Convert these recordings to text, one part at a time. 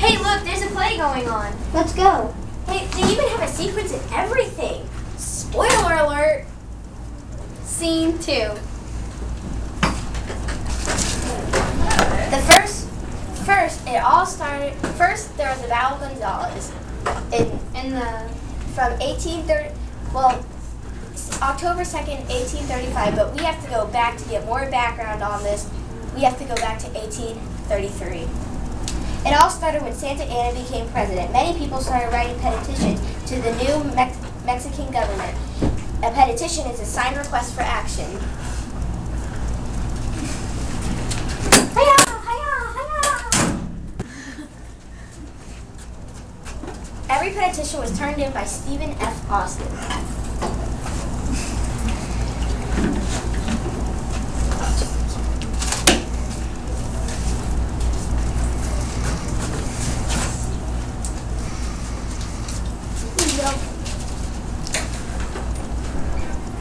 Hey, look, there's a play going on. Let's go. Hey, they even have a sequence and everything. Spoiler alert. Scene 2. First, it all started. First, there was the Battle of Gonzales from 1830. Well, October 2nd, 1835. But we have to go back to get more background on this. We have to go back to 1833. It all started when Santa Anna became president. Many people started writing petitions to the new Mexican government. A petition is a signed request for action. Hiya! Hiya! Hiya! Every petition was turned in by Stephen F. Austin.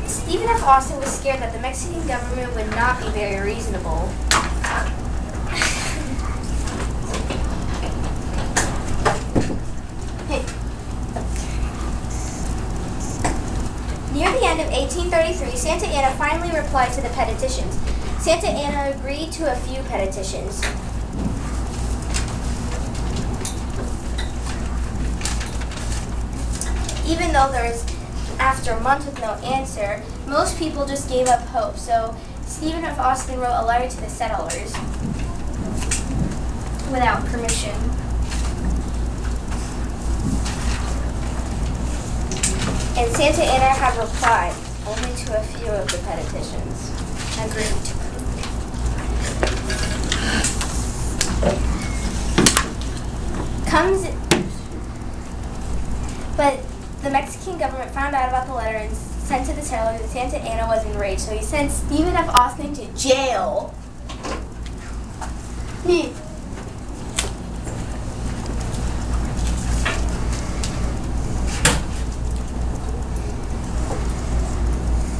Stephen F. Austin was scared that the Mexican government would not be very reasonable. Near the end of 1833, Santa Anna finally replied to the petitions. Santa Anna agreed to a few petitions. Even though there was, after months with no answer, most people just gave up hope. So Stephen F. Austin wrote a letter to the settlers without permission. And Santa Anna had replied only to a few of the petitions. Agreed. But the Mexican government found out about the letter and sent to the settlers, and Santa Anna was enraged. So he sent Stephen F. Austin to jail.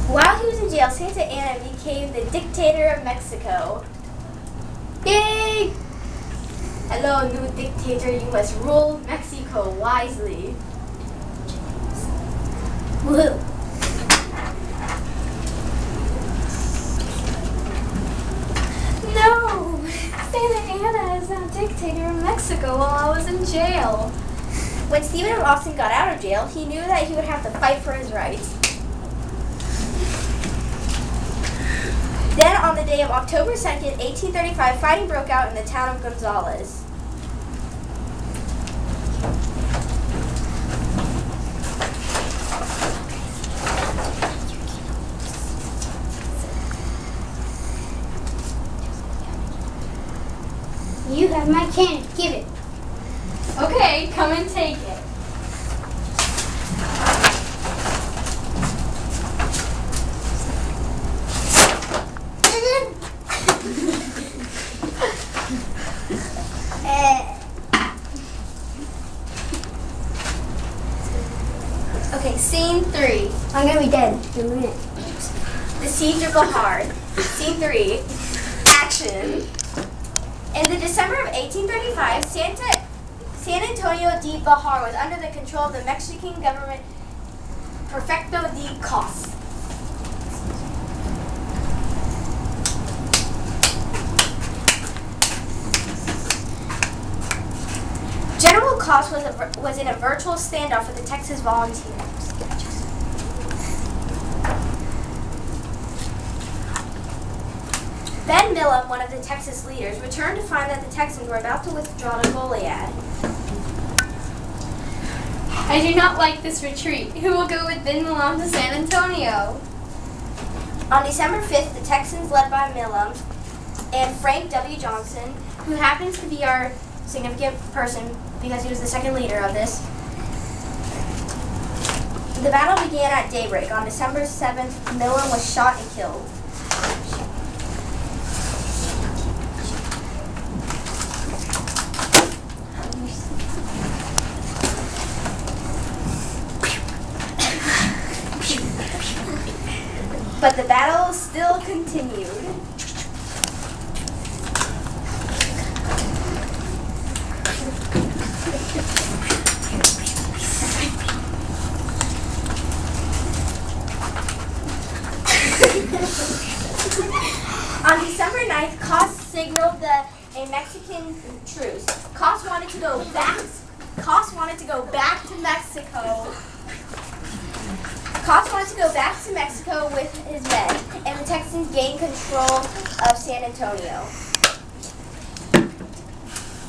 While he was in jail, Santa Anna became the dictator of Mexico. Yay! Hello, new dictator. You must rule Mexico wisely. Woo! No! Santa Anna is now dictator of Mexico while I was in jail. When Stephen F. Austin got out of jail, he knew that he would have to fight for his rights. Then, on the day of October 2nd, 1835, fighting broke out in the town of Gonzales. You have my cannon. Give it. Okay, come and take it. Okay, scene 3. I'm gonna be dead in a minute. The Siege of Bahar. Scene 3. Action. In the December of 1835, San Antonio de Bahar was under the control of the Mexican government Prefecto de Cos. General Cos was in a virtual standoff with the Texas Volunteers. Ben Millam, one of the Texas leaders, returned to find that the Texans were about to withdraw to Goliad. I do not like this retreat. Who will go with Ben Millam to San Antonio? On December 5th, the Texans, led by Millam and Frank W. Johnson, who happens to be our significant person because he was the second leader of this. The battle began at daybreak. On December 7th, Millam was shot and killed. But the battle still continued. Mexican truce. Koss wanted to go back to Mexico. Koss wanted to go back to Mexico with his men, and the Texans gained control of San Antonio.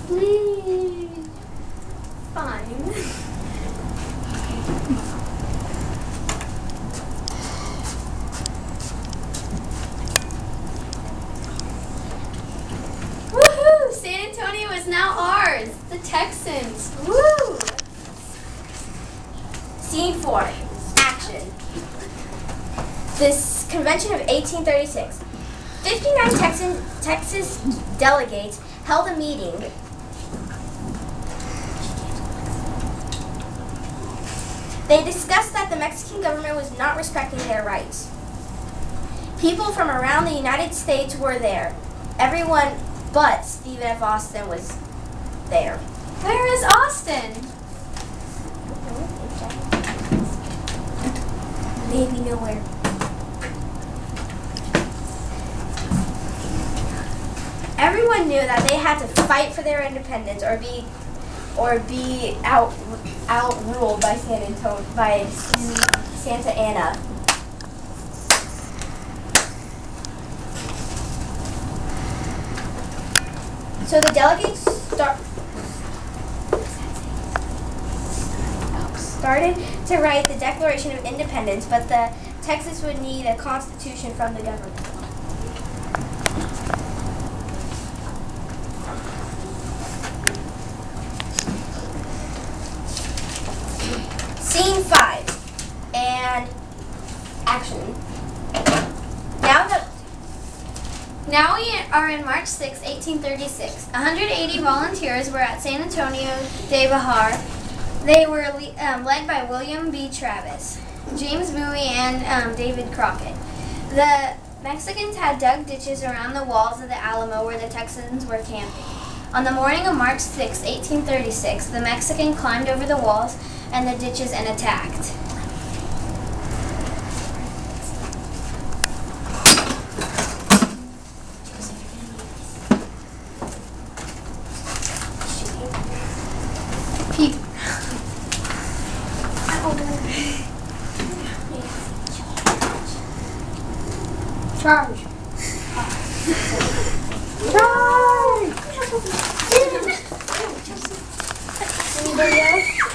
Please. Fine. Woohoo! San Antonio is now ours. The Texans. Woo! Scene 4. Action. This convention of 1836. 59 Texas delegates held a meeting. They discussed that the Mexican government was not respecting their rights. People from around the United States were there. Everyone but Stephen F. Austin was there. Where is Austin? Maybe nowhere. Everyone knew that they had to fight for their independence or be outruled by Santa Anna. So the delegates started to write the Declaration of Independence, but the Texas would need a constitution from the government. Scene 5 and action. Now we are in March 6, 1836. 180 volunteers were at San Antonio de Bahar. They were led by William B. Travis, James Bowie, and David Crockett. The Mexicans had dug ditches around the walls of the Alamo where the Texans were camping. On the morning of March 6, 1836, the Mexicans climbed over the walls and the ditches and attacked. Charge.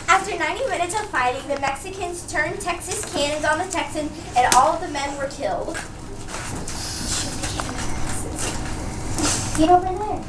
After 90 minutes of fighting, the Mexicans turned Texas cannons on the Texans, and all of the men were killed. Get over there.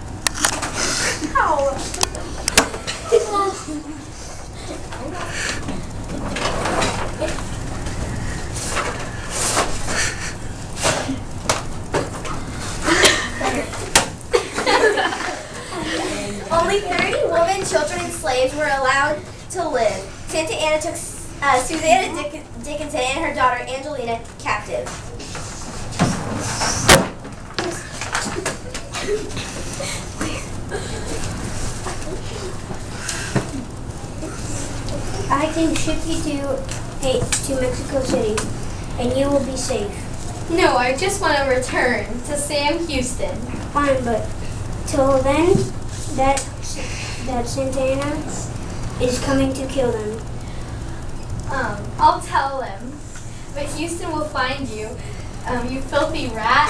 Only 30 women, children, and slaves were allowed to live. Santa Anna took Susanna Dickinson and her daughter Angelina captive. I can ship you to Mexico City, and you will be safe. No, I just want to return to Sam Houston. Fine, but till then, that Santa Anna is coming to kill them. I'll tell him. But Houston will find you, you filthy rat.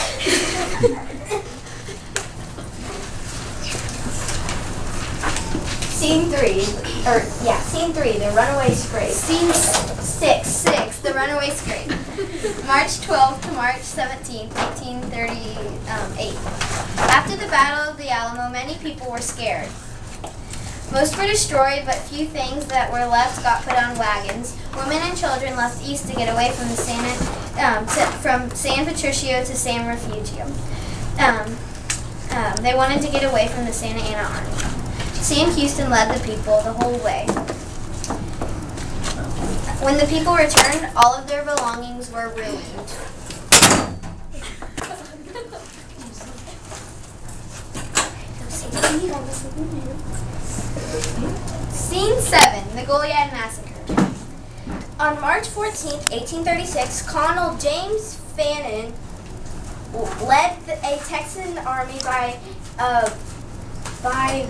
Scene 3, the runaway scrape. Scene 6, the runaway scrape. March 12th to March 17th, 1838. After the Battle of the Alamo, many people were scared. Most were destroyed, but few things that were left got put on wagons. Women and children left east to get away from from San Patricio to San Refugio. They wanted to get away from the Santa Anna Army. Sam Houston led the people the whole way. When the people returned, all of their belongings were ruined. Scene 7, the Goliad Massacre. On March 14th, 1836, Colonel James Fannin led a Texan army by by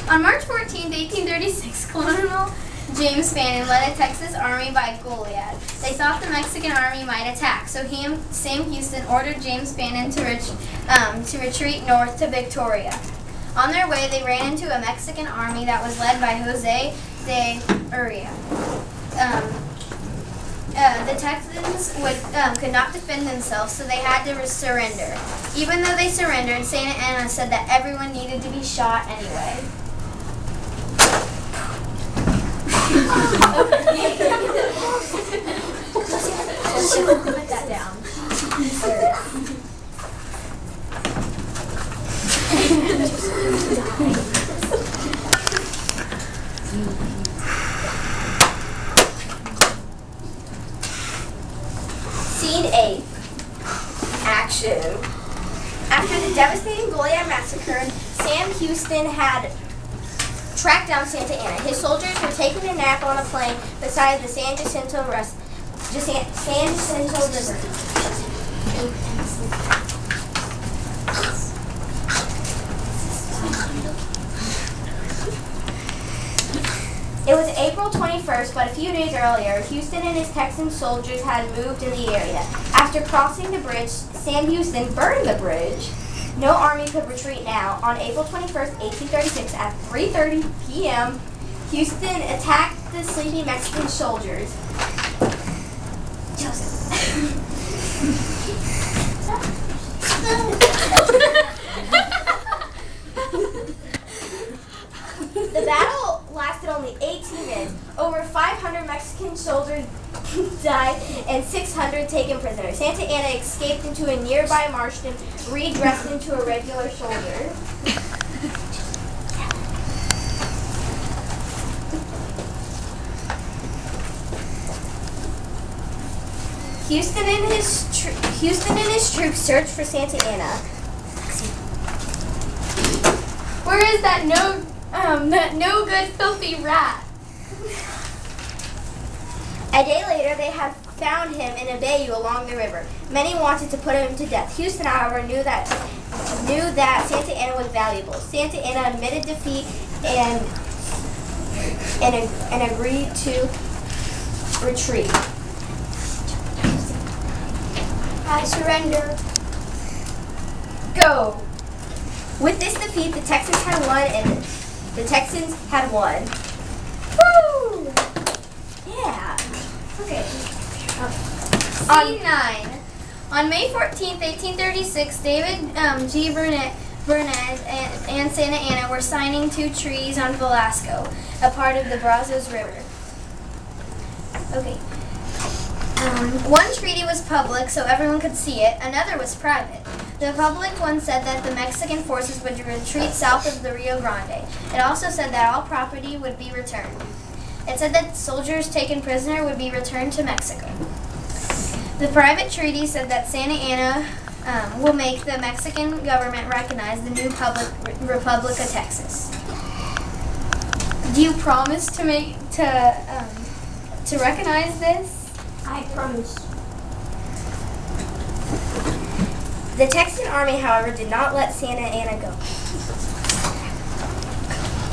On March 14, 1836, Colonel James Fannin led a Texas army by Goliad. They thought the Mexican army might attack, so Sam Houston ordered James Fannin to retreat north to Victoria. On their way, they ran into a Mexican army that was led by Jose de Urrea. The Texans could not defend themselves, so they had to surrender. Even though they surrendered, Santa Anna said that everyone needed to be shot anyway. Put that down. Scene 8. Action. After the devastating Goliad massacre, Sam Houston had tracked down Santa Anna. His soldiers were taking a nap on a plain beside the San Jacinto River. It was April 21st, but a few days earlier, Houston and his Texan soldiers had moved in the area. After crossing the bridge, Sam Houston burned the bridge. No army could retreat now. On April 21st, 1836, at 3:30 p.m., Houston attacked the sleepy Mexican soldiers. The battle lasted only 18 minutes. Over 500 Mexican soldiers died and 600 taken prisoners. Santa Anna escaped into a nearby marshland, redressed into a regular soldier. Houston and his troops searched for Santa Anna. Where is that no good filthy rat? A day later, they had found him in a bayou along the river. Many wanted to put him to death. Houston, however, knew that Santa Anna was valuable. Santa Anna admitted defeat and agreed to retreat. I surrender. Go. With this defeat, the Texans had won. Woo! Yeah. Okay. Scene 9. On May 14th, 1836, David G. Burnett and Santa Anna were signing 2 treaties on Velasco, a part of the Brazos River. Okay. One treaty was public, so everyone could see it. Another was private. The public one said that the Mexican forces would retreat south of the Rio Grande. It also said that all property would be returned. It said that soldiers taken prisoner would be returned to Mexico. The private treaty said that Santa Anna will make the Mexican government recognize the new Republic of Texas. Do you promise to recognize this? I promise. The Texan army, however, did not let Santa Anna go.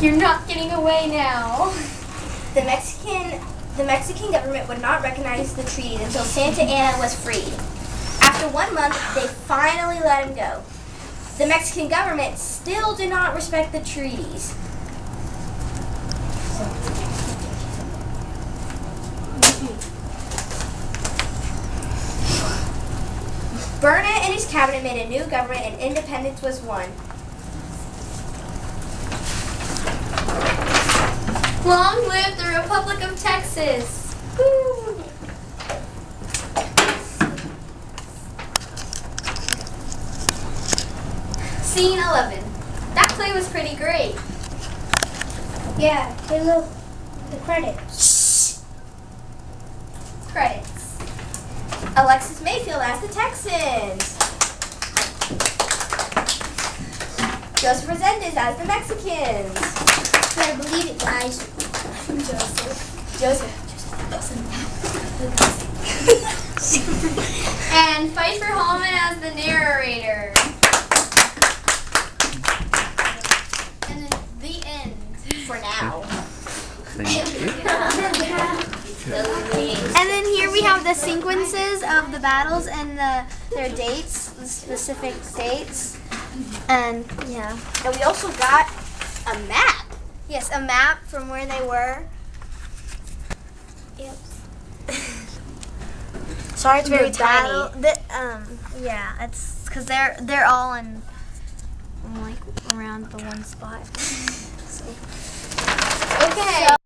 You're not getting away now. The Mexican government would not recognize the treaties until Santa Anna was freed. After 1 month, they finally let him go. The Mexican government still did not respect the treaties. Burnett and his cabinet made a new government and independence was won. Long live the Republic of Texas! Woo. Scene 11. That play was pretty great. Yeah, hey look, the credits. Credits. Alexis Mayfield as the Texans. Joseph Resendez as the Mexicans. I believe it, guys. Joseph. And Pfeiffer Hallman as the narrator. And then the end. For now. Thank you. And then here we have the sequences of the battles and their dates, the specific dates. And yeah. And we also got a map. Yes, a map from where they were. Yep. Sorry, it's very tiny. Yeah, it's because they're all in like around the one spot. So. Okay.